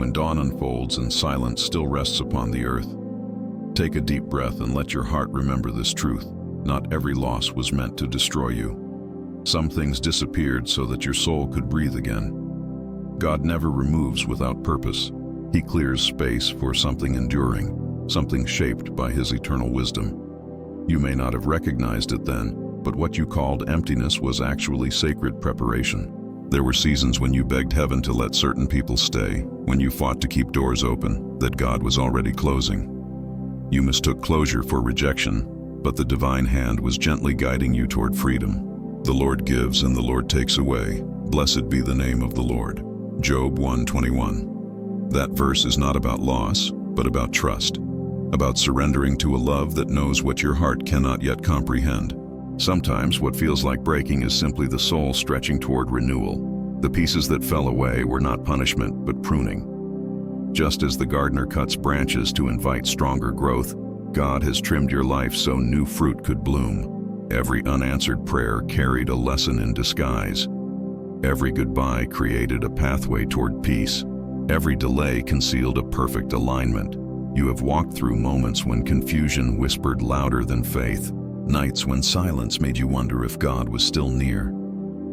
when dawn unfolds and silence still rests upon the earth. Take a deep breath and let your heart remember this truth. Not every loss was meant to destroy you. Some things disappeared so that your soul could breathe again. God never removes without purpose. He clears space for something enduring, something shaped by His eternal wisdom. You may not have recognized it then, but what you called emptiness was actually sacred preparation. There were seasons when you begged heaven to let certain people stay, when you fought to keep doors open that God was already closing. You mistook closure for rejection, but the divine hand was gently guiding you toward freedom. The Lord gives and the Lord takes away. Blessed be the name of the Lord. Job 1:21. That verse is not about loss, but about trust, about surrendering to a love that knows what your heart cannot yet comprehend. Sometimes what feels like breaking is simply the soul stretching toward renewal. The pieces that fell away were not punishment, but pruning. Just as the gardener cuts branches to invite stronger growth, God has trimmed your life so new fruit could bloom. Every unanswered prayer carried a lesson in disguise. Every goodbye created a pathway toward peace. Every delay concealed a perfect alignment. You have walked through moments when confusion whispered louder than faith. Nights when silence made you wonder if God was still near.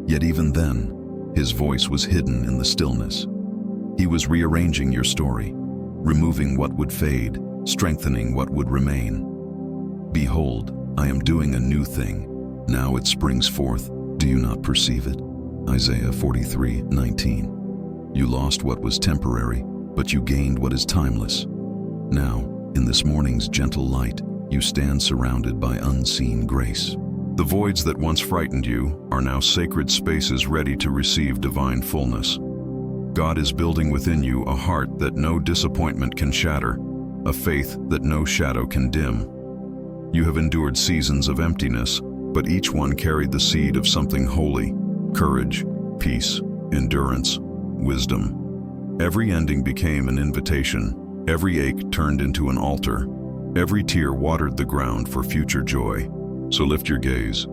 Yet even then, His voice was hidden in the stillness. He was rearranging your story, removing what would fade, strengthening what would remain. Behold, I am doing a new thing. Now it springs forth. Do you not perceive it? Isaiah 43:19. You lost what was temporary, but you gained what is timeless. Now, in this morning's gentle light, you stand surrounded by unseen grace. The voids that once frightened you are now sacred spaces ready to receive divine fullness. God is building within you a heart that no disappointment can shatter, a faith that no shadow can dim. You have endured seasons of emptiness, but each one carried the seed of something holy: courage, peace, endurance, wisdom. Every ending became an invitation. Every ache turned into an altar. Every tear watered the ground for future joy. So lift your gaze.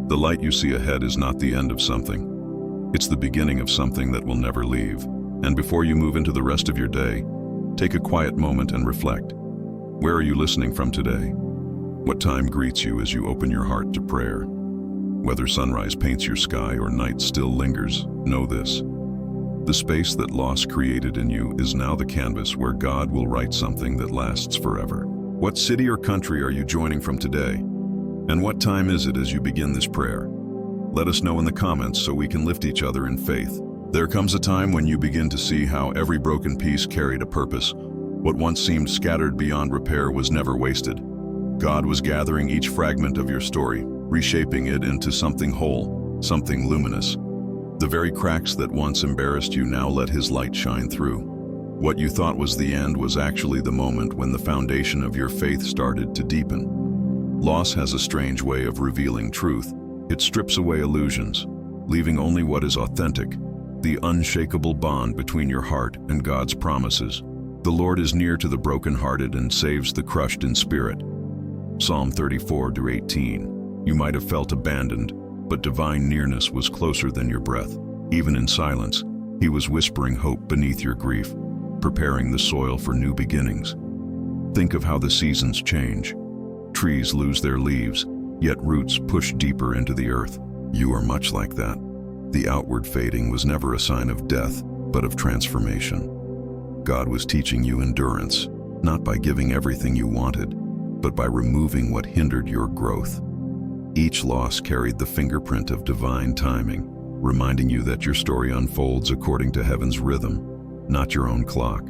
The light you see ahead is not the end of something. It's the beginning of something that will never leave. And before you move into the rest of your day, take a quiet moment and reflect. Where are you listening from today? What time greets you as you open your heart to prayer? Whether sunrise paints your sky or night still lingers, know this. The space that loss created in you is now the canvas where God will write something that lasts forever. What city or country are you joining from today? And what time is it as you begin this prayer? Let us know in the comments so we can lift each other in faith. There comes a time when you begin to see how every broken piece carried a purpose. What once seemed scattered beyond repair was never wasted. God was gathering each fragment of your story, reshaping it into something whole, something luminous. The very cracks that once embarrassed you now let His light shine through. What you thought was the end was actually the moment when the foundation of your faith started to deepen. Loss has a strange way of revealing truth. It strips away illusions, leaving only what is authentic, the unshakable bond between your heart and God's promises. The Lord is near to the brokenhearted and saves the crushed in spirit. Psalm 34:18. You might have felt abandoned, but divine nearness was closer than your breath. Even in silence, He was whispering hope beneath your grief, preparing the soil for new beginnings. Think of how the seasons change. Trees lose their leaves, yet roots push deeper into the earth. You are much like that. The outward fading was never a sign of death, but of transformation. God was teaching you endurance, not by giving everything you wanted, but by removing what hindered your growth. Each loss carried the fingerprint of divine timing, reminding you that your story unfolds according to heaven's rhythm, not your own clock.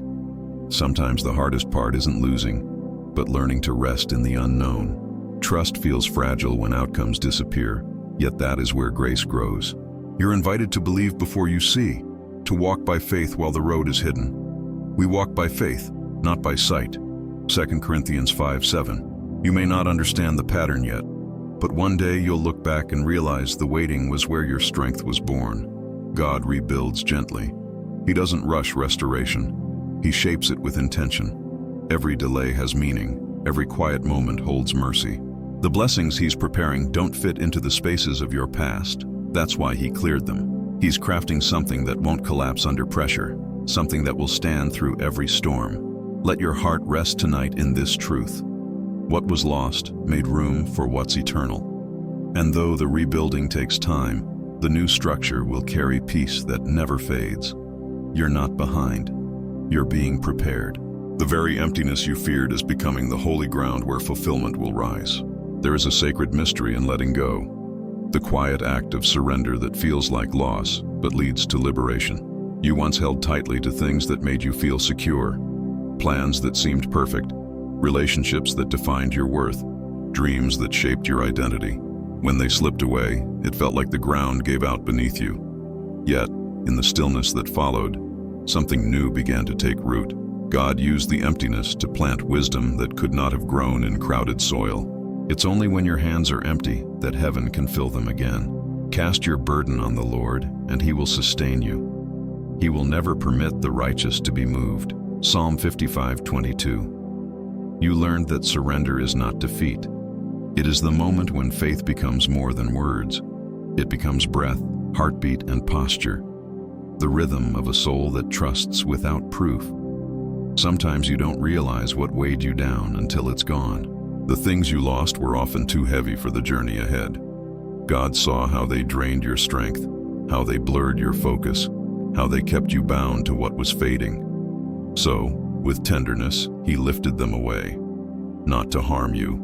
Sometimes the hardest part isn't losing, but learning to rest in the unknown. Trust feels fragile when outcomes disappear, yet that is where grace grows. You're invited to believe before you see, to walk by faith while the road is hidden. We walk by faith, not by sight. 2 Corinthians 5:7. You may not understand the pattern yet, but one day you'll look back and realize the waiting was where your strength was born. God rebuilds gently. He doesn't rush restoration. He shapes it with intention. Every delay has meaning. Every quiet moment holds mercy. The blessings He's preparing don't fit into the spaces of your past. That's why He cleared them. He's crafting something that won't collapse under pressure. something that will stand through every storm. Let your heart rest tonight in this truth. What was lost made room for what's eternal. And though the rebuilding takes time, the new structure will carry peace that never fades. You're not behind. You're being prepared. The very emptiness you feared is becoming the holy ground where fulfillment will rise. There is a sacred mystery in letting go, the quiet act of surrender that feels like loss but leads to liberation. You once held tightly to things that made you feel secure, plans that seemed perfect, relationships that defined your worth, dreams that shaped your identity. When they slipped away, it felt like the ground gave out beneath you. Yet, in the stillness that followed, something new began to take root. God used the emptiness to plant wisdom that could not have grown in crowded soil. It's only when your hands are empty that heaven can fill them again. Cast your burden on the Lord, and He will sustain you. He will never permit the righteous to be moved. Psalm 55:22. You learned that surrender is not defeat. It is the moment when faith becomes more than words. It becomes breath, heartbeat, and posture. The rhythm of a soul that trusts without proof. Sometimes you don't realize what weighed you down until it's gone. The things you lost were often too heavy for the journey ahead. God saw how they drained your strength, how they blurred your focus, how they kept you bound to what was fading. So, with tenderness, He lifted them away, not to harm you,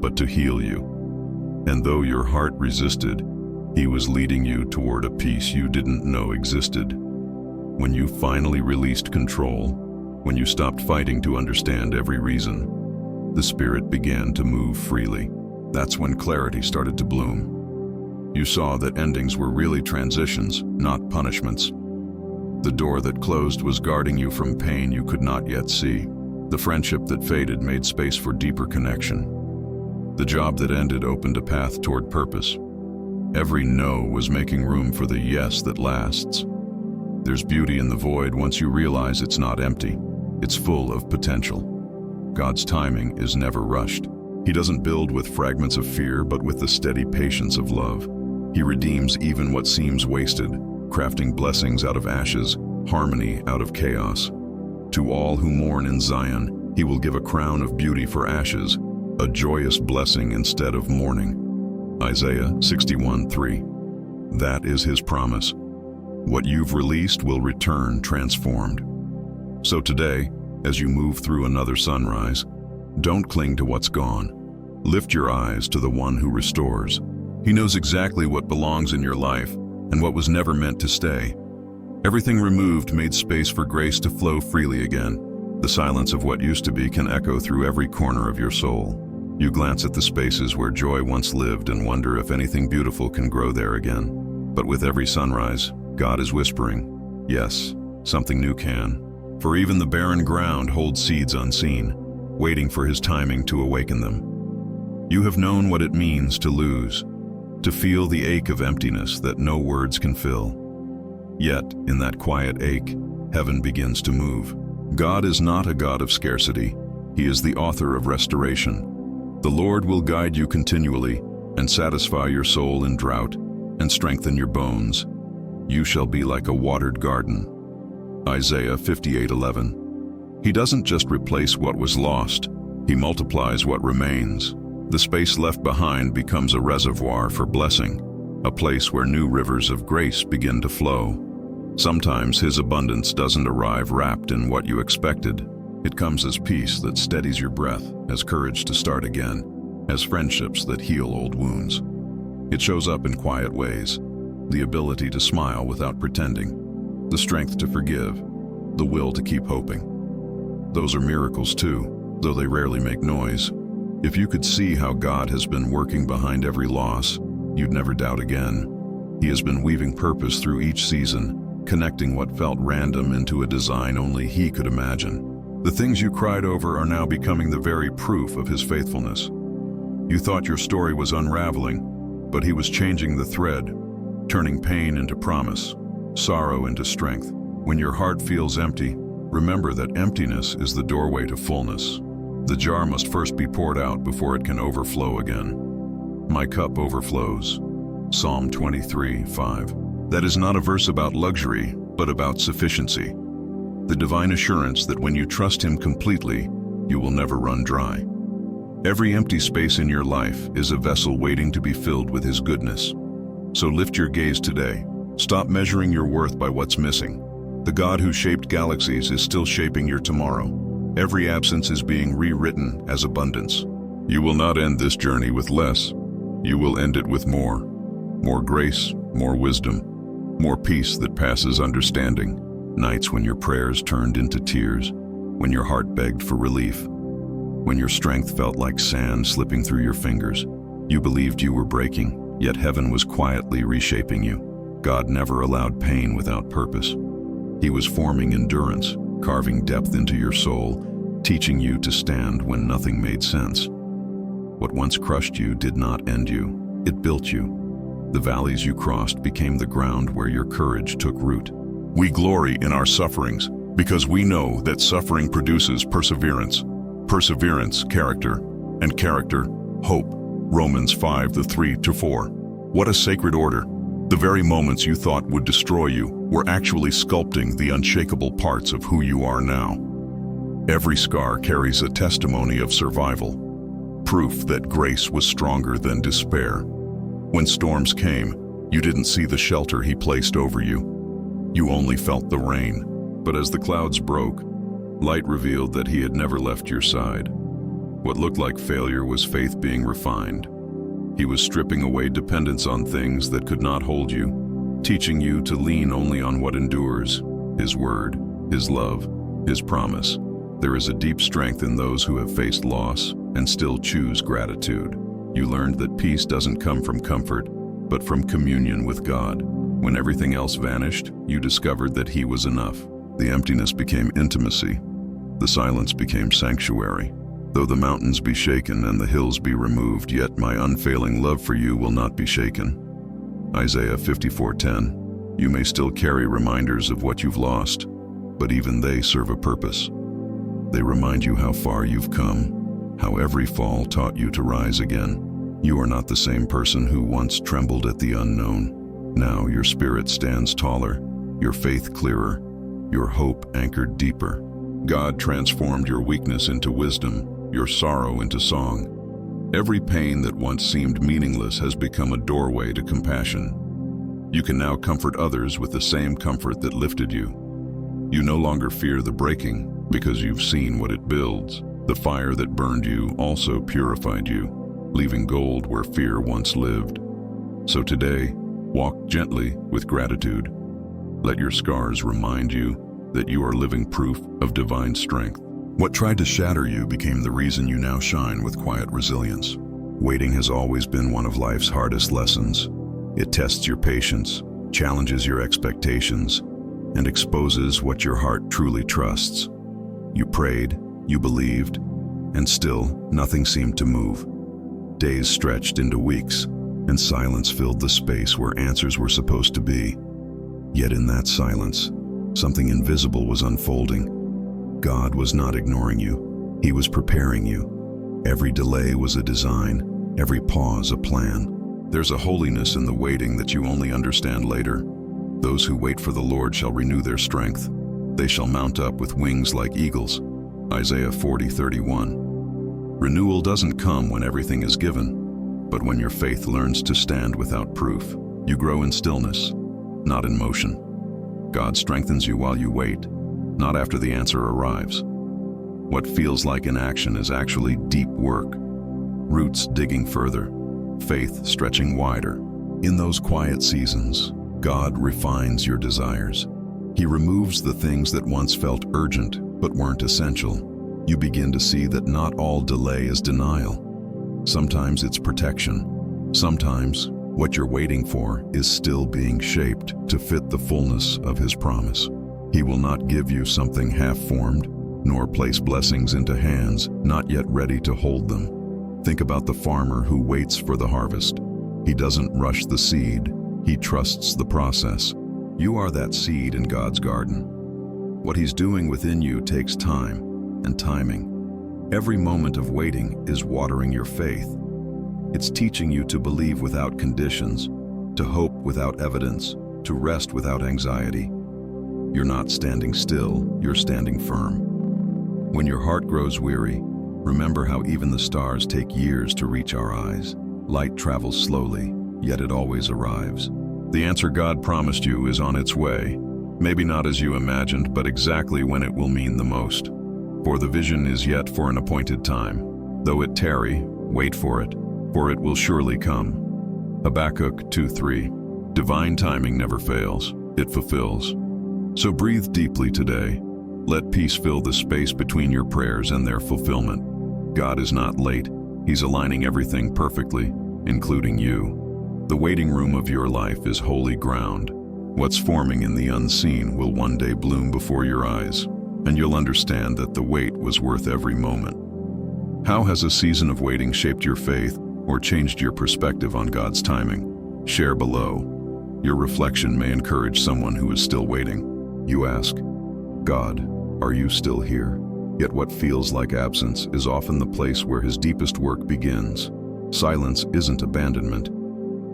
but to heal you. And though your heart resisted, He was leading you toward a peace you didn't know existed. When you finally released control, when you stopped fighting to understand every reason, the Spirit began to move freely. That's when clarity started to bloom. You saw that endings were really transitions, not punishments. The door that closed was guarding you from pain you could not yet see. The friendship that faded made space for deeper connection. The job that ended opened a path toward purpose. Every no was making room for the yes that lasts. There's beauty in the void once you realize it's not empty. It's full of potential. God's timing is never rushed. He doesn't build with fragments of fear, but with the steady patience of love. He redeems even what seems wasted, crafting blessings out of ashes, harmony out of chaos. To all who mourn in Zion, He will give a crown of beauty for ashes, a joyous blessing instead of mourning. Isaiah 61:3. That is His promise. What you've released will return transformed. So today, as you move through another sunrise, don't cling to what's gone. Lift your eyes to the One who restores. He knows exactly what belongs in your life and what was never meant to stay. Everything removed made space for grace to flow freely again. The silence of what used to be can echo through every corner of your soul. You glance at the spaces where joy once lived and wonder if anything beautiful can grow there again. But with every sunrise, God is whispering, yes, something new can. For even the barren ground holds seeds unseen, waiting for His timing to awaken them. You have known what it means to lose, to feel the ache of emptiness that no words can fill. Yet, in that quiet ache, heaven begins to move. God is not a God of scarcity. He is the author of restoration. The Lord will guide you continually and satisfy your soul in drought and strengthen your bones. You shall be like a watered garden. Isaiah 58:11. He doesn't just replace what was lost, He multiplies what remains. The space left behind becomes a reservoir for blessing, a place where new rivers of grace begin to flow. Sometimes His abundance doesn't arrive wrapped in what you expected. It comes as peace that steadies your breath, as courage to start again, as friendships that heal old wounds. It shows up in quiet ways, the ability to smile without pretending, the strength to forgive, the will to keep hoping. Those are miracles too, though they rarely make noise. If you could see how God has been working behind every loss, you'd never doubt again. He has been weaving purpose through each season, connecting what felt random into a design only He could imagine. The things you cried over are now becoming the very proof of His faithfulness. You thought your story was unraveling, but He was changing the thread, turning pain into promise, sorrow into strength. When your heart feels empty, remember that emptiness is the doorway to fullness. The jar must first be poured out before it can overflow again. My cup overflows. Psalm 23:5. That is not a verse about luxury, but about sufficiency. the divine assurance that when you trust Him completely, you will never run dry. Every empty space in your life is a vessel waiting to be filled with His goodness. So lift your gaze today. Stop measuring your worth by what's missing. The God who shaped galaxies is still shaping your tomorrow. Every absence is being rewritten as abundance. You will not end this journey with less. You will end it with more. More grace, more wisdom, more peace that passes understanding. Nights when your prayers turned into tears, when your heart begged for relief, when your strength felt like sand slipping through your fingers. You believed you were breaking, yet heaven was quietly reshaping you. God never allowed pain without purpose. He was forming endurance, carving depth into your soul, teaching you to stand when nothing made sense. What once crushed you did not end you, it built you. The valleys you crossed became the ground where your courage took root. We glory in our sufferings because we know that suffering produces perseverance. Perseverance, character, and character, hope. Romans 5:3-4. What a sacred order. The very moments you thought would destroy you were actually sculpting the unshakable parts of who you are now. Every scar carries a testimony of survival, proof that grace was stronger than despair. When storms came, you didn't see the shelter He placed over you. You only felt the rain. But as the clouds broke, light revealed that He had never left your side. What looked like failure was faith being refined. He was stripping away dependence on things that could not hold you, teaching you to lean only on what endures, His word, His love, His promise. There is a deep strength in those who have faced loss and still choose gratitude. You learned that peace doesn't come from comfort, but from communion with God. When everything else vanished, you discovered that He was enough. The emptiness became intimacy. The silence became sanctuary. Though the mountains be shaken and the hills be removed, yet my unfailing love for you will not be shaken. Isaiah 54:10. You may still carry reminders of what you've lost, but even they serve a purpose. They remind you how far you've come, how every fall taught you to rise again. You are not the same person who once trembled at the unknown. Now your spirit stands taller, your faith clearer, your hope anchored deeper. God transformed your weakness into wisdom, your sorrow into song. Every pain that once seemed meaningless has become a doorway to compassion. You can now comfort others with the same comfort that lifted you. You no longer fear the breaking because you've seen what it builds. The fire that burned you also purified you, leaving gold where fear once lived. So today, walk gently with gratitude. Let your scars remind you that you are living proof of divine strength. What tried to shatter you became the reason you now shine with quiet resilience. Waiting has always been one of life's hardest lessons. It tests your patience, challenges your expectations, and exposes what your heart truly trusts. You prayed, you believed, and still nothing seemed to move. Days stretched into weeks, and silence filled the space where answers were supposed to be. Yet in that silence, something invisible was unfolding. God was not ignoring you. He was preparing you. Every delay was a design, every pause a plan. There's a holiness in the waiting that you only understand later. Those who wait for the Lord shall renew their strength. They shall mount up with wings like eagles. Isaiah 40:31. Renewal doesn't come when everything is given, but when your faith learns to stand without proof. You grow in stillness, not in motion. God strengthens you while you wait, not after the answer arrives. What feels like inaction is actually deep work. Roots digging further, faith stretching wider. In those quiet seasons, God refines your desires. He removes the things that once felt urgent but weren't essential. You begin to see that not all delay is denial. Sometimes it's protection. Sometimes what you're waiting for is still being shaped to fit the fullness of His promise. He will not give you something half-formed, nor place blessings into hands not yet ready to hold them. Think about the farmer who waits for the harvest. He doesn't rush the seed, he trusts the process. You are that seed in God's garden. What He's doing within you takes time and timing. Every moment of waiting is watering your faith. It's teaching you to believe without conditions, to hope without evidence, to rest without anxiety. You're not standing still, you're standing firm. When your heart grows weary, remember how even the stars take years to reach our eyes. Light travels slowly, yet it always arrives. The answer God promised you is on its way. Maybe not as you imagined, but exactly when it will mean the most. For the vision is yet for an appointed time. Though it tarry, wait for it will surely come. Habakkuk 2:3. Divine timing never fails, it fulfills. So breathe deeply today. Let peace fill the space between your prayers and their fulfillment. God is not late, He's aligning everything perfectly, including you. The waiting room of your life is holy ground. What's forming in the unseen will one day bloom before your eyes, and you'll understand that the wait was worth every moment. How has a season of waiting shaped your faith or changed your perspective on God's timing? Share below. Your reflection may encourage someone who is still waiting. You ask, God, are you still here? Yet what feels like absence is often the place where His deepest work begins. Silence isn't abandonment.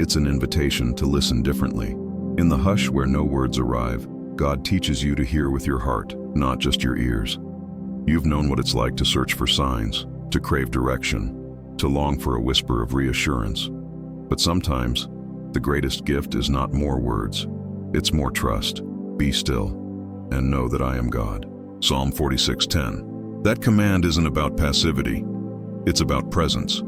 It's an invitation to listen differently. In the hush where no words arrive, God teaches you to hear with your heart, not just your ears. You've known what it's like to search for signs, to crave direction, to long for a whisper of reassurance. But sometimes, the greatest gift is not more words, it's more trust. Be still, and know that I am God. Psalm 46:10. That command isn't about passivity, it's about presence.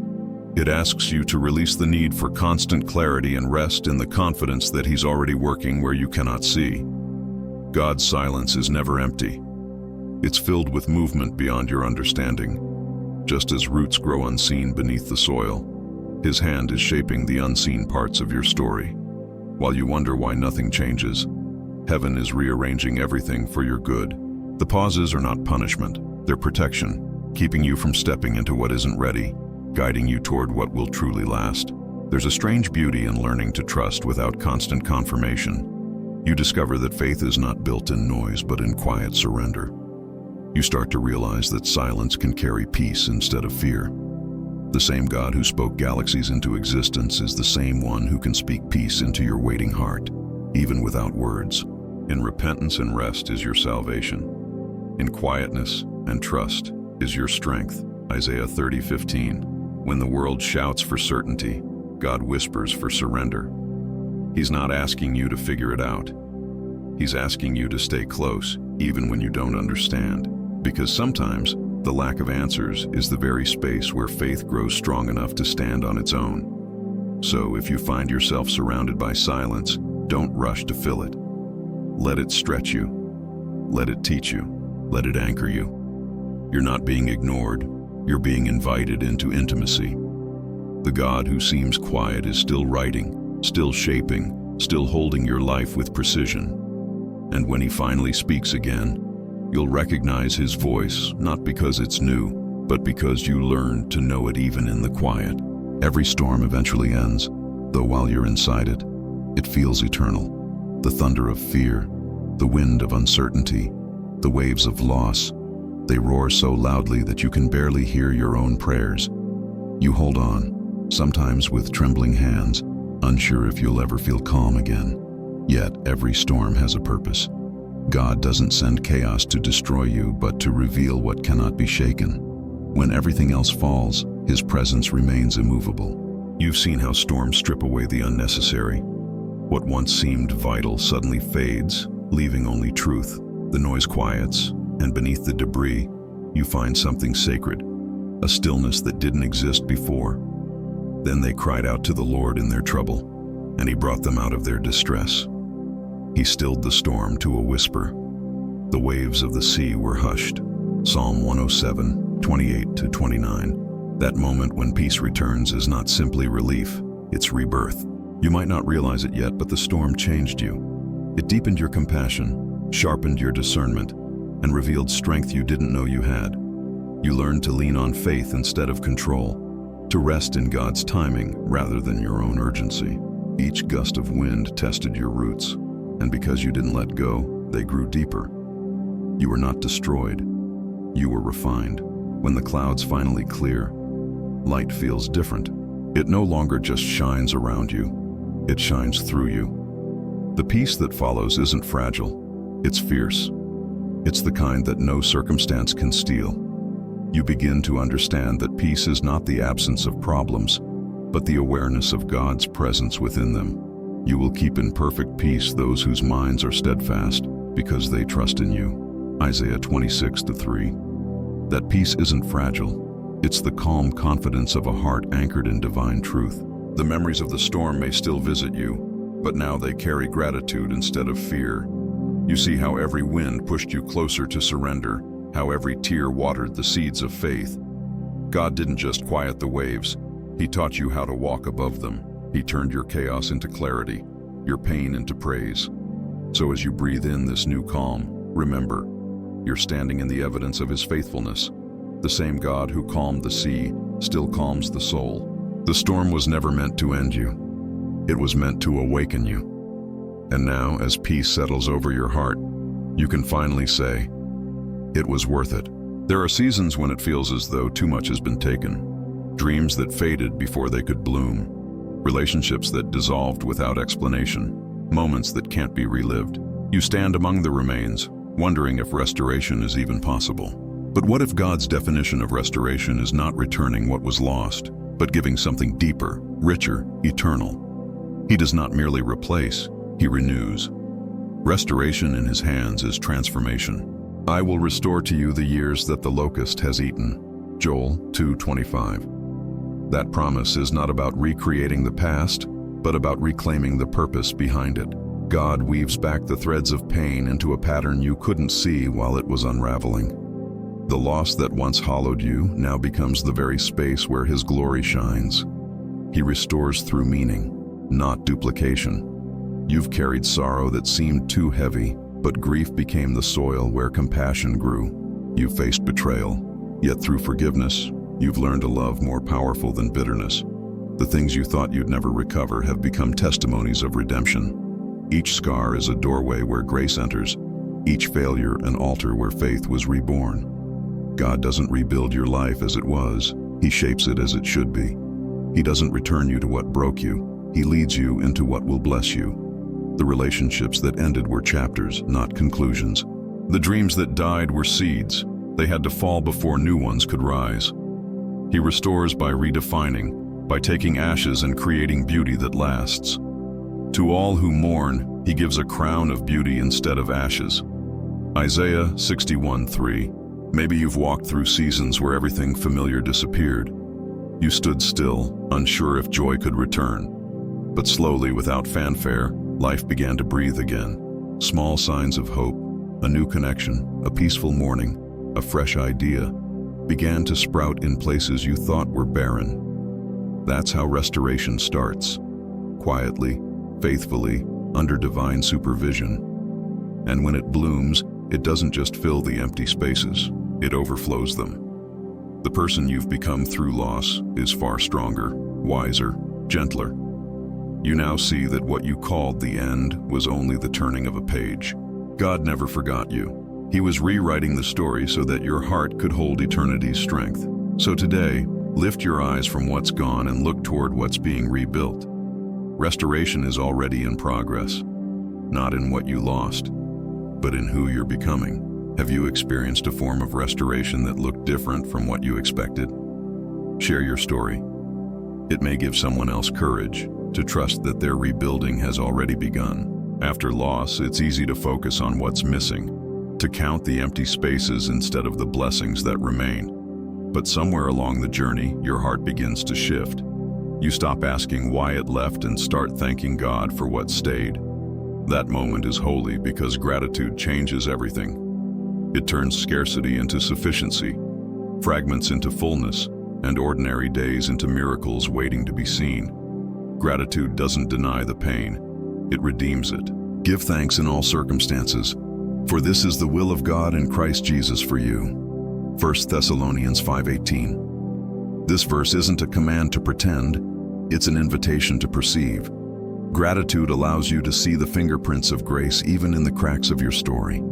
It asks you to release the need for constant clarity and rest in the confidence that He's already working where you cannot see. God's silence is never empty. It's filled with movement beyond your understanding. Just as roots grow unseen beneath the soil, His hand is shaping the unseen parts of your story. While you wonder why nothing changes, heaven is rearranging everything for your good. The pauses are not punishment, they're protection, keeping you from stepping into what isn't ready, guiding you toward what will truly last. There's a strange beauty in learning to trust without constant confirmation. You discover that faith is not built in noise but in quiet surrender. You start to realize that silence can carry peace instead of fear. The same God who spoke galaxies into existence is the same one who can speak peace into your waiting heart, even without words. In repentance and rest is your salvation. In quietness and trust is your strength. Isaiah 30:15. When the world shouts for certainty, God whispers for surrender. He's not asking you to figure it out. He's asking you to stay close, even when you don't understand. Because sometimes, the lack of answers is the very space where faith grows strong enough to stand on its own. So if you find yourself surrounded by silence, don't rush to fill it. Let it stretch you. Let it teach you. Let it anchor you. You're not being ignored. You're being invited into intimacy. The God who seems quiet is still writing, still shaping, still holding your life with precision. And when He finally speaks again, you'll recognize His voice, not because it's new, but because you learned to know it even in the quiet. Every storm eventually ends, though while you're inside it, it feels eternal. The thunder of fear, the wind of uncertainty, the waves of loss, they roar so loudly that you can barely hear your own prayers. You hold on, sometimes with trembling hands, unsure if you'll ever feel calm again. Yet every storm has a purpose. God doesn't send chaos to destroy you, but to reveal what cannot be shaken. When everything else falls, His presence remains immovable. You've seen how storms strip away the unnecessary. What once seemed vital suddenly fades, leaving only truth. The noise quiets, and beneath the debris, you find something sacred, a stillness that didn't exist before. Then they cried out to the Lord in their trouble, and He brought them out of their distress. He stilled the storm to a whisper. The waves of the sea were hushed. Psalm 107:28-29. That moment when peace returns is not simply relief, it's rebirth. You might not realize it yet, but the storm changed you. It deepened your compassion, sharpened your discernment, and revealed strength you didn't know you had. You learned to lean on faith instead of control, to rest in God's timing rather than your own urgency. Each gust of wind tested your roots, and because you didn't let go, they grew deeper. You were not destroyed. You were refined. When the clouds finally clear, light feels different. It no longer just shines around you, it shines through you. The peace that follows isn't fragile. It's fierce. It's the kind that no circumstance can steal. You begin to understand that peace is not the absence of problems, but the awareness of God's presence within them. You will keep in perfect peace those whose minds are steadfast, because they trust in you. Isaiah 26:3. That peace isn't fragile. It's the calm confidence of a heart anchored in divine truth. The memories of the storm may still visit you, but now they carry gratitude instead of fear. You see how every wind pushed you closer to surrender, how every tear watered the seeds of faith. God didn't just quiet the waves. He taught you how to walk above them. He turned your chaos into clarity, your pain into praise. So as you breathe in this new calm, remember, you're standing in the evidence of His faithfulness. The same God who calmed the sea still calms the soul. The storm was never meant to end you. It was meant to awaken you. And now, as peace settles over your heart, you can finally say, it was worth it. There are seasons when it feels as though too much has been taken. Dreams that faded before they could bloom. Relationships that dissolved without explanation. Moments that can't be relived. You stand among the remains, wondering if restoration is even possible. But what if God's definition of restoration is not returning what was lost, but giving something deeper, richer, eternal? He does not merely replace, He renews. Restoration in His hands is transformation. I will restore to you the years that the locust has eaten. Joel 2:25. That promise is not about recreating the past, but about reclaiming the purpose behind it. God weaves back the threads of pain into a pattern you couldn't see while it was unraveling. The loss that once hollowed you now becomes the very space where His glory shines. He restores through meaning, not duplication. You've carried sorrow that seemed too heavy, but grief became the soil where compassion grew. You faced betrayal, yet through forgiveness, you've learned a love more powerful than bitterness. The things you thought you'd never recover have become testimonies of redemption. Each scar is a doorway where grace enters, each failure an altar where faith was reborn. God doesn't rebuild your life as it was, He shapes it as it should be. He doesn't return you to what broke you, He leads you into what will bless you. The relationships that ended were chapters, not conclusions. The dreams that died were seeds. They had to fall before new ones could rise. He restores by redefining, by taking ashes and creating beauty that lasts. To all who mourn, He gives a crown of beauty instead of ashes. Isaiah 61:3. Maybe you've walked through seasons where everything familiar disappeared. You stood still, unsure if joy could return. But slowly, without fanfare, life began to breathe again. Small signs of hope, a new connection, a peaceful morning, a fresh idea, began to sprout in places you thought were barren. That's how restoration starts. Quietly, faithfully, under divine supervision. And when it blooms, it doesn't just fill the empty spaces, it overflows them. The person you've become through loss is far stronger, wiser, gentler. You now see that what you called the end was only the turning of a page. God never forgot you. He was rewriting the story so that your heart could hold eternity's strength. So today, lift your eyes from what's gone and look toward what's being rebuilt. Restoration is already in progress, not in what you lost, but in who you're becoming. Have you experienced a form of restoration that looked different from what you expected? Share your story. It may give someone else courage to trust that their rebuilding has already begun. After loss, it's easy to focus on what's missing, to count the empty spaces instead of the blessings that remain. But somewhere along the journey, your heart begins to shift. You stop asking why it left and start thanking God for what stayed. That moment is holy because gratitude changes everything. It turns scarcity into sufficiency, fragments into fullness, and ordinary days into miracles waiting to be seen. Gratitude doesn't deny the pain, it redeems it. Give thanks in all circumstances, for this is the will of God in Christ Jesus for you. 1 Thessalonians 5:18. This verse isn't a command to pretend, it's an invitation to perceive. Gratitude allows you to see the fingerprints of grace even in the cracks of your story.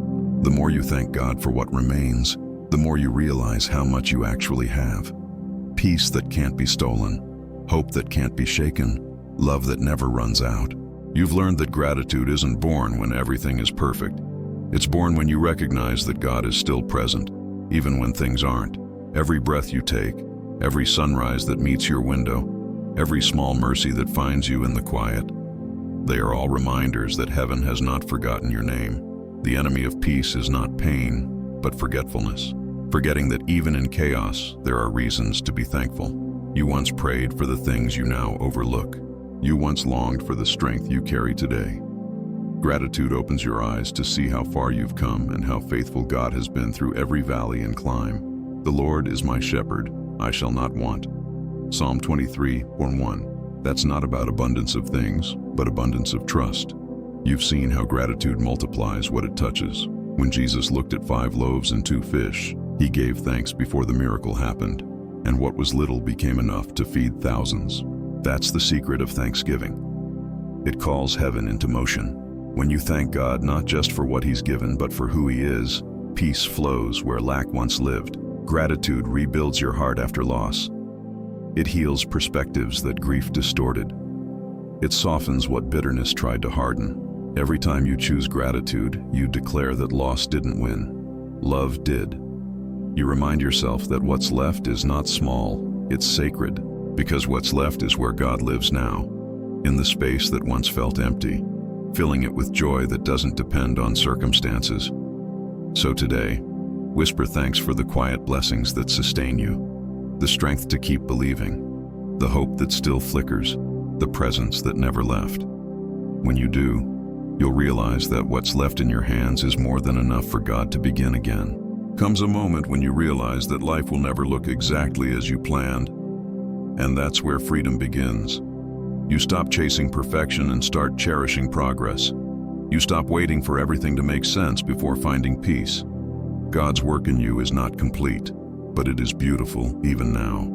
The more you thank God for what remains, the more you realize how much you actually have. Peace that can't be stolen, hope that can't be shaken, love that never runs out. You've learned that gratitude isn't born when everything is perfect. It's born when you recognize that God is still present, even when things aren't. Every breath you take, every sunrise that meets your window, every small mercy that finds you in the quiet, they are all reminders that heaven has not forgotten your name. The enemy of peace is not pain, but forgetfulness. Forgetting that even in chaos, there are reasons to be thankful. You once prayed for the things you now overlook. You once longed for the strength you carry today. Gratitude opens your eyes to see how far you've come and how faithful God has been through every valley and climb. The Lord is my shepherd, I shall not want. Psalm 23:1. That's not about abundance of things, but abundance of trust. You've seen how gratitude multiplies what it touches. When Jesus looked at 5 loaves and 2 fish, he gave thanks before the miracle happened, and what was little became enough to feed thousands. That's the secret of Thanksgiving. It calls heaven into motion. When you thank God not just for what he's given, but for who he is, peace flows where lack once lived. Gratitude rebuilds your heart after loss. It heals perspectives that grief distorted. It softens what bitterness tried to harden. Every time you choose gratitude, you declare that loss didn't win. Love did. You remind yourself that what's left is not small, it's sacred, because what's left is where God lives now, in the space that once felt empty, filling it with joy that doesn't depend on circumstances. So today, whisper thanks for the quiet blessings that sustain you, the strength to keep believing, the hope that still flickers, the presence that never left. When you do, you'll realize that what's left in your hands is more than enough for God to begin again. Comes a moment when you realize that life will never look exactly as you planned, and that's where freedom begins. You stop chasing perfection and start cherishing progress. You stop waiting for everything to make sense before finding peace. God's work in you is not complete, but it is beautiful even now.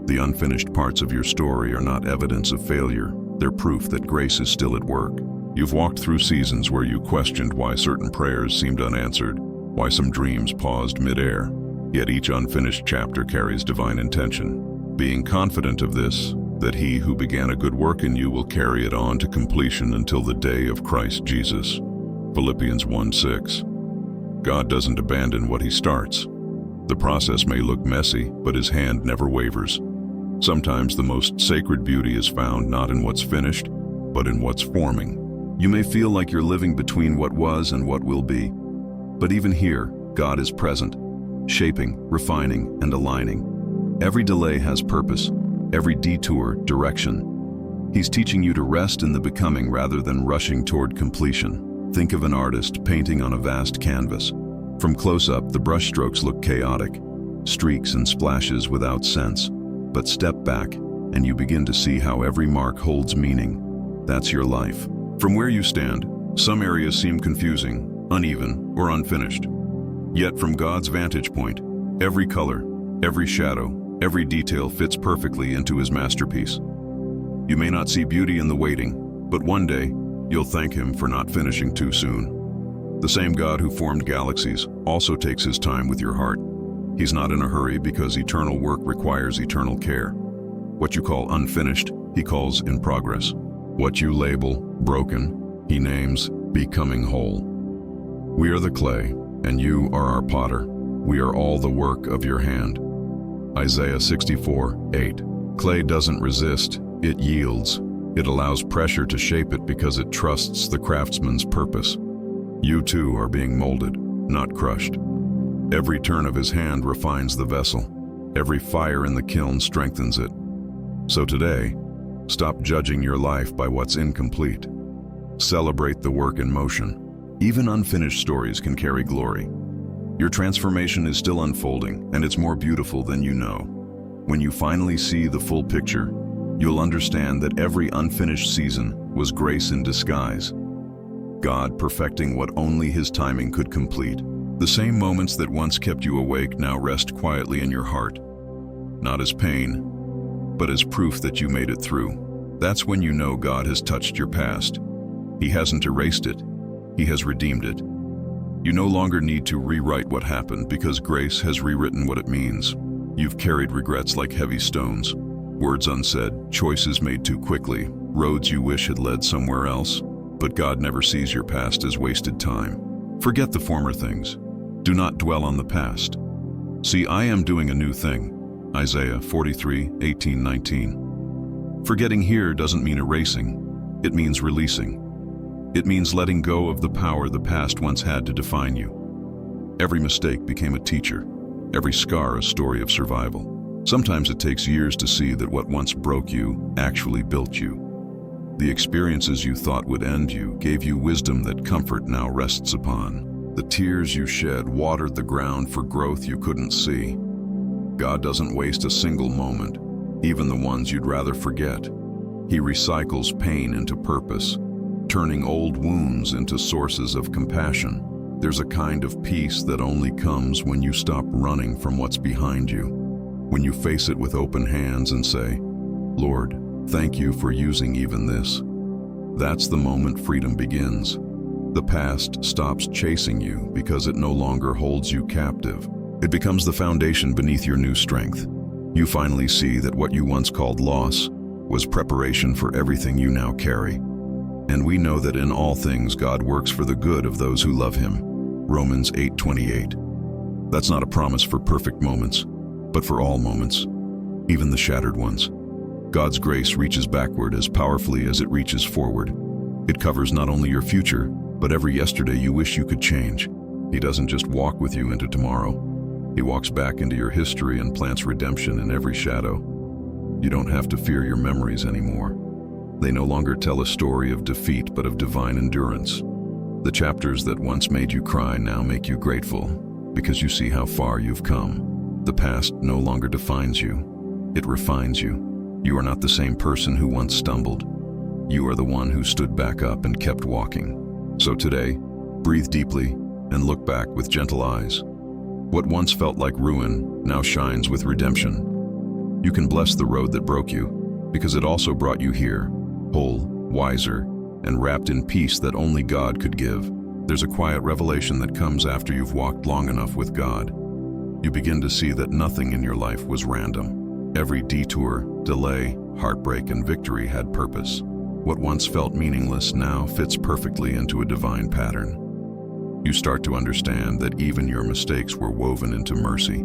The unfinished parts of your story are not evidence of failure. They're proof that grace is still at work. You've walked through seasons where you questioned why certain prayers seemed unanswered, why some dreams paused midair. Yet each unfinished chapter carries divine intention. Being confident of this, that he who began a good work in you will carry it on to completion until the day of Christ Jesus. Philippians 1:6. God doesn't abandon what he starts. The process may look messy, but his hand never wavers. Sometimes the most sacred beauty is found not in what's finished, but in what's forming. You may feel like you're living between what was and what will be. But even here, God is present, shaping, refining, and aligning. Every delay has purpose, every detour, direction. He's teaching you to rest in the becoming rather than rushing toward completion. Think of an artist painting on a vast canvas. From close-up, the brushstrokes look chaotic, streaks and splashes without sense. But step back, and you begin to see how every mark holds meaning. That's your life. From where you stand, some areas seem confusing, uneven, or unfinished. Yet from God's vantage point, every color, every shadow, every detail fits perfectly into his masterpiece. You may not see beauty in the waiting, but one day, you'll thank him for not finishing too soon. The same God who formed galaxies also takes his time with your heart. He's not in a hurry because eternal work requires eternal care. What you call unfinished, he calls in progress. What you label broken, he names becoming whole. We are the clay, and you are our potter. We are all the work of your hand. Isaiah 64:8. Clay doesn't resist, it yields. It allows pressure to shape it because it trusts the craftsman's purpose. You too are being molded, not crushed. Every turn of his hand refines the vessel. Every fire in the kiln strengthens it. So today, stop judging your life by what's incomplete. Celebrate the work in motion. Even unfinished stories can carry glory. Your transformation is still unfolding, and it's more beautiful than you know. When you finally see the full picture, you'll understand that every unfinished season was grace in disguise. God perfecting what only his timing could complete. The same moments that once kept you awake now rest quietly in your heart. Not as pain, but as proof that you made it through. That's when you know God has touched your past. He hasn't erased it. He has redeemed it. You no longer need to rewrite what happened because grace has rewritten what it means. You've carried regrets like heavy stones, words unsaid, choices made too quickly, roads you wish had led somewhere else. But God never sees your past as wasted time. Forget the former things. Do not dwell on the past. See, I am doing a new thing. Isaiah 43:18-19. Forgetting here doesn't mean erasing. It means releasing. It means letting go of the power the past once had to define you. Every mistake became a teacher. Every scar a story of survival. Sometimes it takes years to see that what once broke you actually built you. The experiences you thought would end you gave you wisdom that comfort now rests upon. The tears you shed watered the ground for growth you couldn't see. God doesn't waste a single moment, even the ones you'd rather forget. He recycles pain into purpose, turning old wounds into sources of compassion. There's a kind of peace that only comes when you stop running from what's behind you. When you face it with open hands and say, "Lord, thank you for using even this." That's the moment freedom begins. The past stops chasing you because it no longer holds you captive. It becomes the foundation beneath your new strength. You finally see that what you once called loss was preparation for everything you now carry. And we know that in all things God works for the good of those who love him. Romans 8:28. That's not a promise for perfect moments, but for all moments, even the shattered ones. God's grace reaches backward as powerfully as it reaches forward. It covers not only your future, but every yesterday you wish you could change. He doesn't just walk with you into tomorrow. He walks back into your history and plants redemption in every shadow. You don't have to fear your memories anymore. They no longer tell a story of defeat, but of divine endurance. The chapters that once made you cry now make you grateful, because you see how far you've come. The past no longer defines you. It refines you. You are not the same person who once stumbled. You are the one who stood back up and kept walking. So today, breathe deeply and look back with gentle eyes. What once felt like ruin now shines with redemption. You can bless the road that broke you, because it also brought you here, whole, wiser, and wrapped in peace that only God could give. There's a quiet revelation that comes after you've walked long enough with God. You begin to see that nothing in your life was random. Every detour, delay, heartbreak, and victory had purpose. What once felt meaningless now fits perfectly into a divine pattern. You start to understand that even your mistakes were woven into mercy,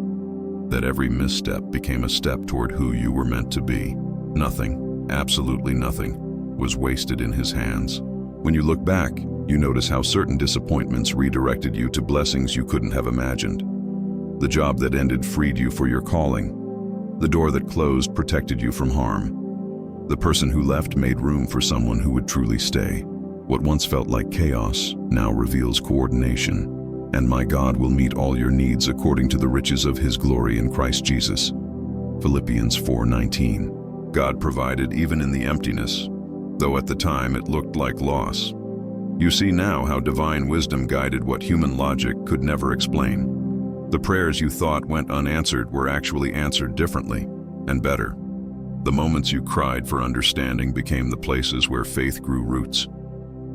that every misstep became a step toward who you were meant to be. Nothing, absolutely nothing, was wasted in his hands. When you look back, you notice how certain disappointments redirected you to blessings you couldn't have imagined. The job that ended freed you for your calling. The door that closed protected you from harm. The person who left made room for someone who would truly stay. What once felt like chaos now reveals coordination. And my God will meet all your needs according to the riches of his glory in Christ Jesus. Philippians 4:19. God provided even in the emptiness, though at the time it looked like loss. You see now how divine wisdom guided what human logic could never explain. The prayers you thought went unanswered were actually answered differently and better. The moments you cried for understanding became the places where faith grew roots.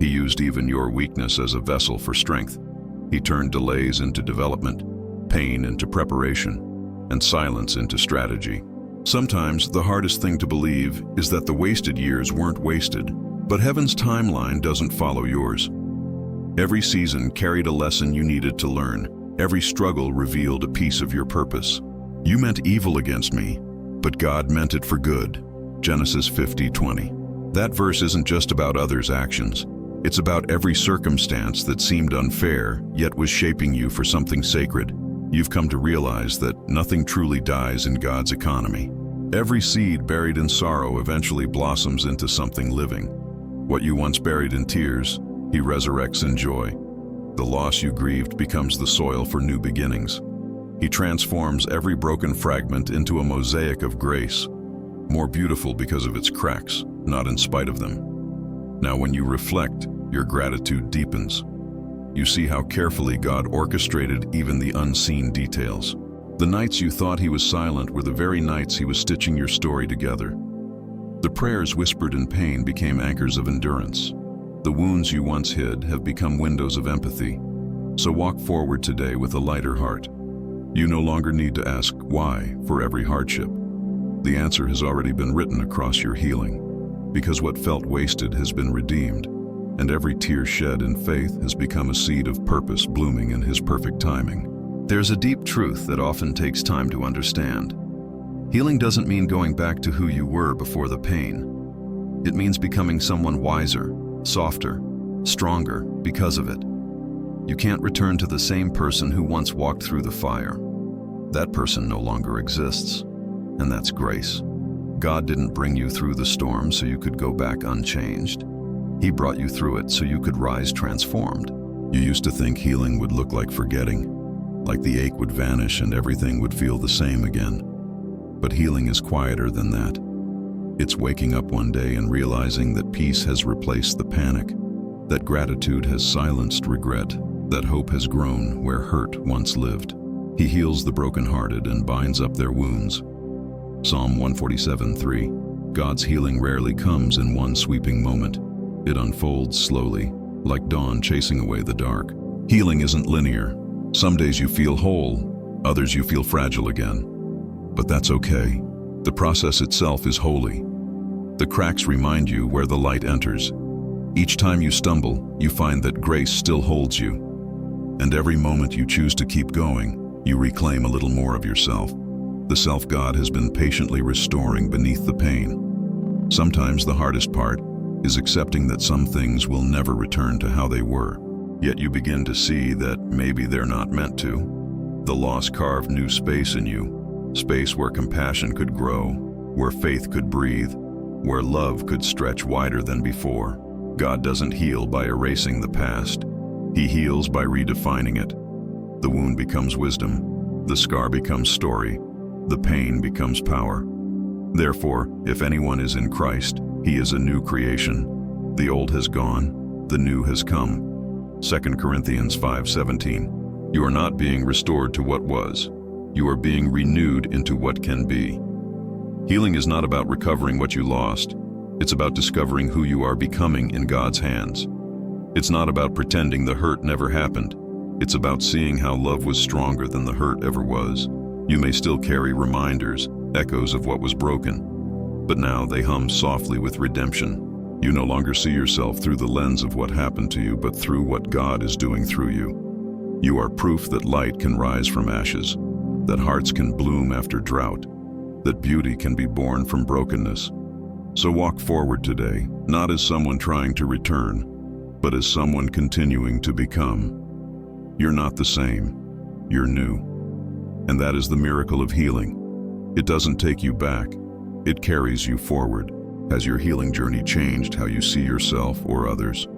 He used even your weakness as a vessel for strength. He turned delays into development, pain into preparation, and silence into strategy. Sometimes the hardest thing to believe is that the wasted years weren't wasted, but heaven's timeline doesn't follow yours. Every season carried a lesson you needed to learn. Every struggle revealed a piece of your purpose. You meant evil against me, but God meant it for good. Genesis 50:20. That verse isn't just about others' actions. It's about every circumstance that seemed unfair, yet was shaping you for something sacred. You've come to realize that nothing truly dies in God's economy. Every seed buried in sorrow eventually blossoms into something living. What you once buried in tears, he resurrects in joy. The loss you grieved becomes the soil for new beginnings. He transforms every broken fragment into a mosaic of grace, more beautiful because of its cracks, not in spite of them. Now when you reflect, your gratitude deepens. You see how carefully God orchestrated even the unseen details. The nights you thought he was silent were the very nights he was stitching your story together. The prayers whispered in pain became anchors of endurance. The wounds you once hid have become windows of empathy. So walk forward today with a lighter heart. You no longer need to ask why for every hardship. The answer has already been written across your healing, because what felt wasted has been redeemed. and every tear shed in faith has become a seed of purpose blooming in His perfect timing. There's a deep truth that often takes time to understand. Healing doesn't mean going back to who you were before the pain. It means becoming someone wiser, softer, stronger because of it. You can't return to the same person who once walked through the fire. That person no longer exists, and that's grace. God didn't bring you through the storm so you could go back unchanged. He brought you through it so you could rise transformed. You used to think healing would look like forgetting, like the ache would vanish and everything would feel the same again. But healing is quieter than that. It's waking up one day and realizing that peace has replaced the panic, that gratitude has silenced regret, that hope has grown where hurt once lived. He heals the brokenhearted and binds up their wounds. Psalm 147:3. God's healing rarely comes in one sweeping moment. It unfolds slowly, like dawn chasing away the dark. Healing isn't linear. Some days you feel whole, others you feel fragile again. But that's okay. The process itself is holy. The cracks remind you where the light enters. Each time you stumble, you find that grace still holds you. And every moment you choose to keep going, you reclaim a little more of yourself. The self God has been patiently restoring beneath the pain. Sometimes the hardest part is accepting that some things will never return to how they were. Yet you begin to see that maybe they're not meant to. The loss carved new space in you, space where compassion could grow, where faith could breathe, where love could stretch wider than before. God doesn't heal by erasing the past. He heals by redefining it. The wound becomes wisdom, the scar becomes story, the pain becomes power. Therefore, if anyone is in Christ, he is a new creation. The old has gone, the new has come. 2 Corinthians 5:17. You are not being restored to what was. You are being renewed into what can be. Healing is not about recovering what you lost. It's about discovering who you are becoming in God's hands. It's not about pretending the hurt never happened. It's about seeing how love was stronger than the hurt ever was. You may still carry reminders, echoes of what was broken, but now they hum softly with redemption. You no longer see yourself through the lens of what happened to you, but through what God is doing through you. You are proof that light can rise from ashes, that hearts can bloom after drought, that beauty can be born from brokenness. So walk forward today, not as someone trying to return, but as someone continuing to become. You're not the same, you're new. And that is the miracle of healing. It doesn't take you back, it carries you forward. Has your healing journey changed how you see yourself or others?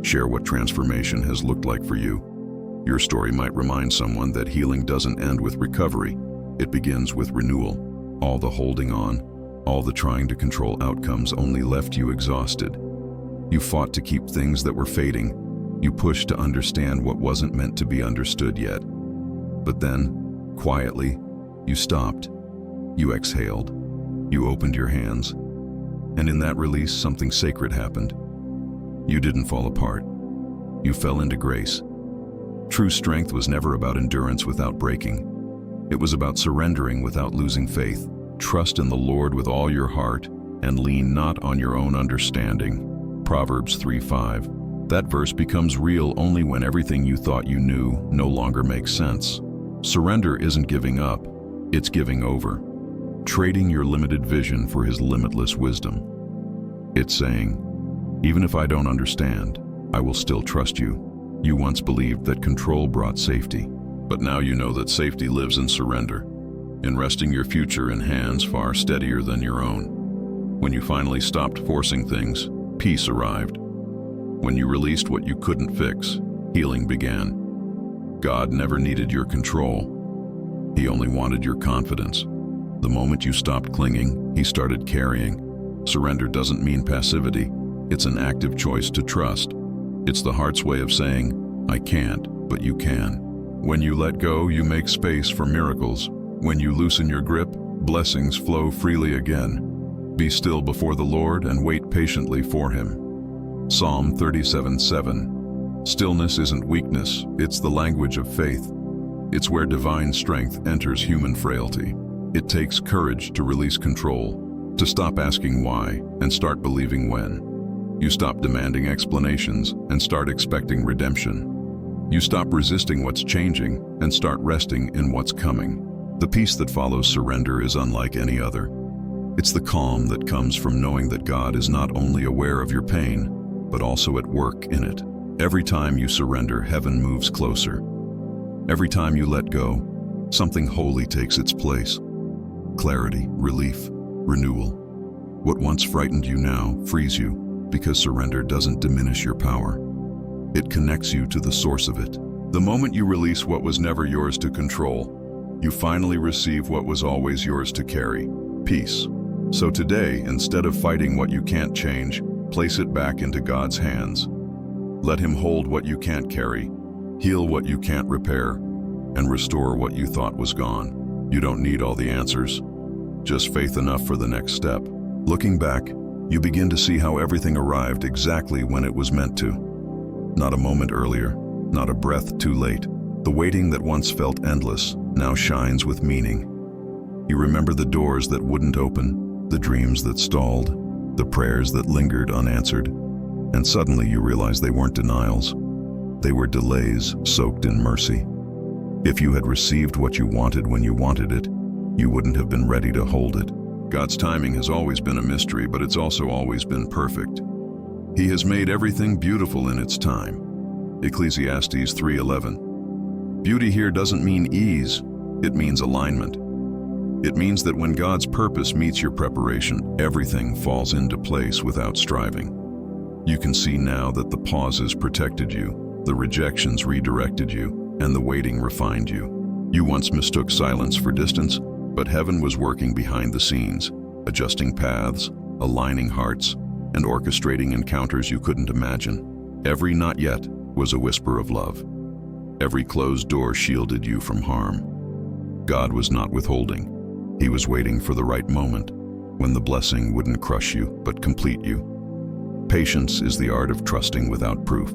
Share what transformation has looked like for you. Your story might remind someone that healing doesn't end with recovery. It begins with renewal. All the holding on, all the trying to control outcomes only left you exhausted. You fought to keep things that were fading. You pushed to understand what wasn't meant to be understood yet. But then, quietly, you stopped. You exhaled. You opened your hands. And in that release, something sacred happened. You didn't fall apart. You fell into grace. True strength was never about endurance without breaking. It was about surrendering without losing faith. Trust in the Lord with all your heart and lean not on your own understanding. Proverbs 3:5. That verse becomes real only when everything you thought you knew no longer makes sense. Surrender isn't giving up, it's giving over. Trading your limited vision for His limitless wisdom. It's saying, even if I don't understand, I will still trust you. You once believed that control brought safety, but now you know that safety lives in surrender, in resting your future in hands far steadier than your own. When you finally stopped forcing things, peace arrived. When you released what you couldn't fix, healing began. God never needed your control. He only wanted your confidence. The moment you stopped clinging, He started carrying. Surrender doesn't mean passivity. It's an active choice to trust. It's the heart's way of saying, I can't, but you can. When you let go, you make space for miracles. When you loosen your grip, blessings flow freely again. Be still before the Lord and wait patiently for Him. Psalm 37:7. Stillness isn't weakness, it's the language of faith. It's where divine strength enters human frailty. It takes courage to release control, to stop asking why and start believing when. You stop demanding explanations and start expecting redemption. You stop resisting what's changing and start resting in what's coming. The peace that follows surrender is unlike any other. It's the calm that comes from knowing that God is not only aware of your pain, but also at work in it. Every time you surrender, heaven moves closer. Every time you let go, something holy takes its place. Clarity, relief, renewal. What once frightened you now frees you, because surrender doesn't diminish your power. It connects you to the source of it. The moment you release what was never yours to control, you finally receive what was always yours to carry: peace. So today, instead of fighting what you can't change, place it back into God's hands. Let Him hold what you can't carry, heal what you can't repair, and restore what you thought was gone. You don't need all the answers, just faith enough for the next step. Looking back, you begin to see how everything arrived exactly when it was meant to. Not a moment earlier, not a breath too late. The waiting that once felt endless now shines with meaning. You remember the doors that wouldn't open, the dreams that stalled, the prayers that lingered unanswered, and suddenly you realize they weren't denials. They were delays soaked in mercy. If you had received what you wanted when you wanted it, you wouldn't have been ready to hold it. God's timing has always been a mystery, but it's also always been perfect. He has made everything beautiful in its time. Ecclesiastes 3:11. Beauty here doesn't mean ease, it means alignment. It means that when God's purpose meets your preparation, everything falls into place without striving. You can see now that the pauses protected you, the rejections redirected you, and the waiting refined you. You once mistook silence for distance, but heaven was working behind the scenes, adjusting paths, aligning hearts, and orchestrating encounters you couldn't imagine. Every "not yet" was a whisper of love. Every closed door shielded you from harm. God was not withholding. He was waiting for the right moment, when the blessing wouldn't crush you, but complete you. Patience is the art of trusting without proof.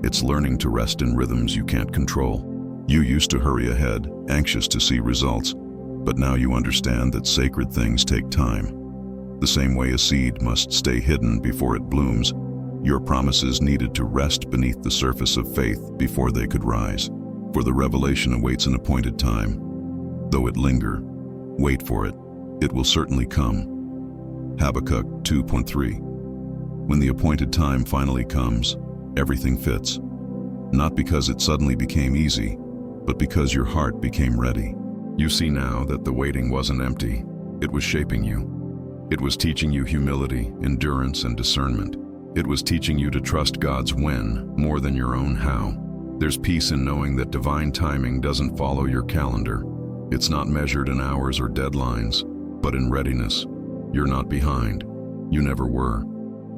It's learning to rest in rhythms you can't control. You used to hurry ahead, anxious to see results, but now you understand that sacred things take time. The same way a seed must stay hidden before it blooms, your promises needed to rest beneath the surface of faith before they could rise. For the revelation awaits an appointed time. Though it linger, wait for it. It will certainly come. Habakkuk 2:3. When the appointed time finally comes, everything fits. Not because it suddenly became easy, but because your heart became ready. You see now that the waiting wasn't empty. It was shaping you. It was teaching you humility, endurance, and discernment. It was teaching you to trust God's when more than your own how. There's peace in knowing that divine timing doesn't follow your calendar. It's not measured in hours or deadlines, but in readiness. You're not behind. You never were.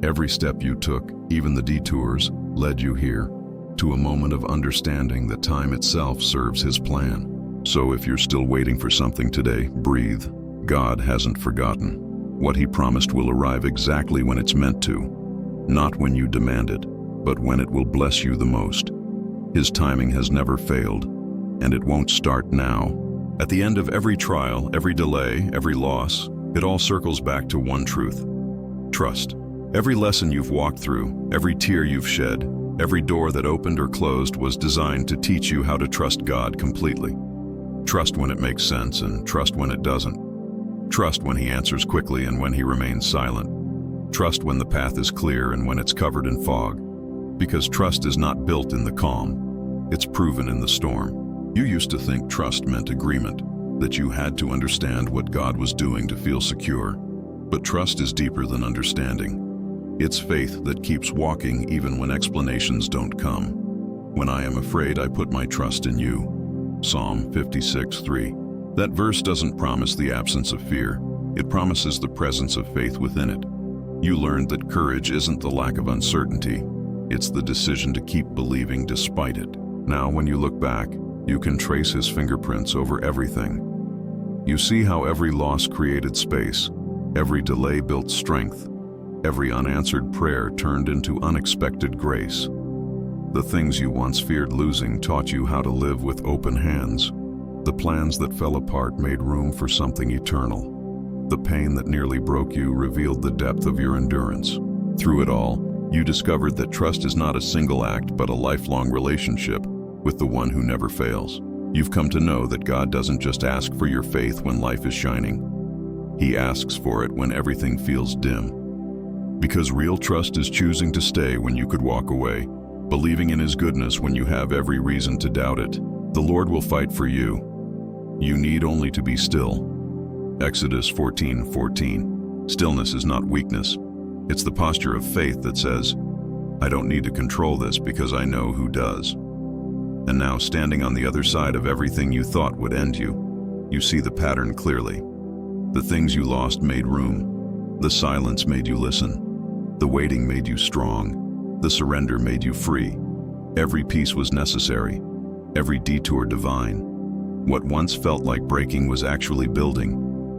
Every step you took, even the detours, led you here, to a moment of understanding that time itself serves His plan. So if you're still waiting for something today, breathe. God hasn't forgotten. What He promised will arrive exactly when it's meant to. Not when you demand it, but when it will bless you the most. His timing has never failed, and it won't start now. At the end of every trial, every delay, every loss, it all circles back to one truth: trust. Every lesson you've walked through, every tear you've shed, every door that opened or closed was designed to teach you how to trust God completely. Trust when it makes sense and trust when it doesn't. Trust when He answers quickly and when He remains silent. Trust when the path is clear and when it's covered in fog. Because trust is not built in the calm, it's proven in the storm. You used to think trust meant agreement, that you had to understand what God was doing to feel secure. But trust is deeper than understanding. It's faith that keeps walking even when explanations don't come. When I am afraid, I put my trust in you. Psalm 56:3. That verse doesn't promise the absence of fear. It promises the presence of faith within it. You learned that courage isn't the lack of uncertainty. It's the decision to keep believing despite it. Now, when you look back, you can trace His fingerprints over everything. You see how every loss created space, every delay built strength, every unanswered prayer turned into unexpected grace. The things you once feared losing taught you how to live with open hands. The plans that fell apart made room for something eternal. The pain that nearly broke you revealed the depth of your endurance. Through it all, You discovered that trust is not a single act but a lifelong relationship with the one who never fails. You've come to know that God doesn't just ask for your faith when life is shining. He asks for it when everything feels dim. Because real trust is choosing to stay when you could walk away, believing in His goodness when you have every reason to doubt it. The Lord will fight for you. You need only to be still. Exodus 14:14. Stillness is not weakness. It's the posture of faith that says, I don't need to control this because I know who does. And now, standing on the other side of everything you thought would end you, you see the pattern clearly. The things you lost made room. The silence made you listen. The waiting made you strong. The surrender made you free. Every piece was necessary. Every detour divine. What once felt like breaking was actually building,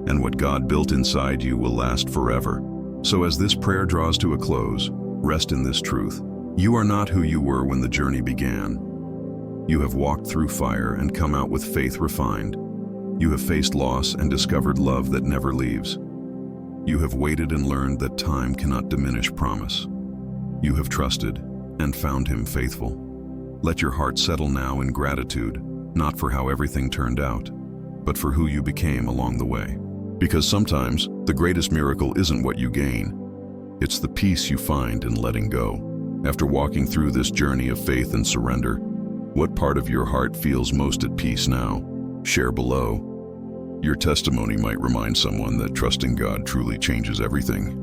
and what God built inside you will last forever. So as this prayer draws to a close, rest in this truth. You are not who you were when the journey began. You have walked through fire and come out with faith refined. You have faced loss and discovered love that never leaves. You have waited and learned that time cannot diminish promise. You have trusted and found Him faithful. Let your heart settle now in gratitude, not for how everything turned out, but for who you became along the way. Because sometimes the greatest miracle isn't what you gain, it's the peace you find in letting go. After walking through this journey of faith and surrender, what part of your heart feels most at peace now? Share below. Your testimony might remind someone that trusting God truly changes everything.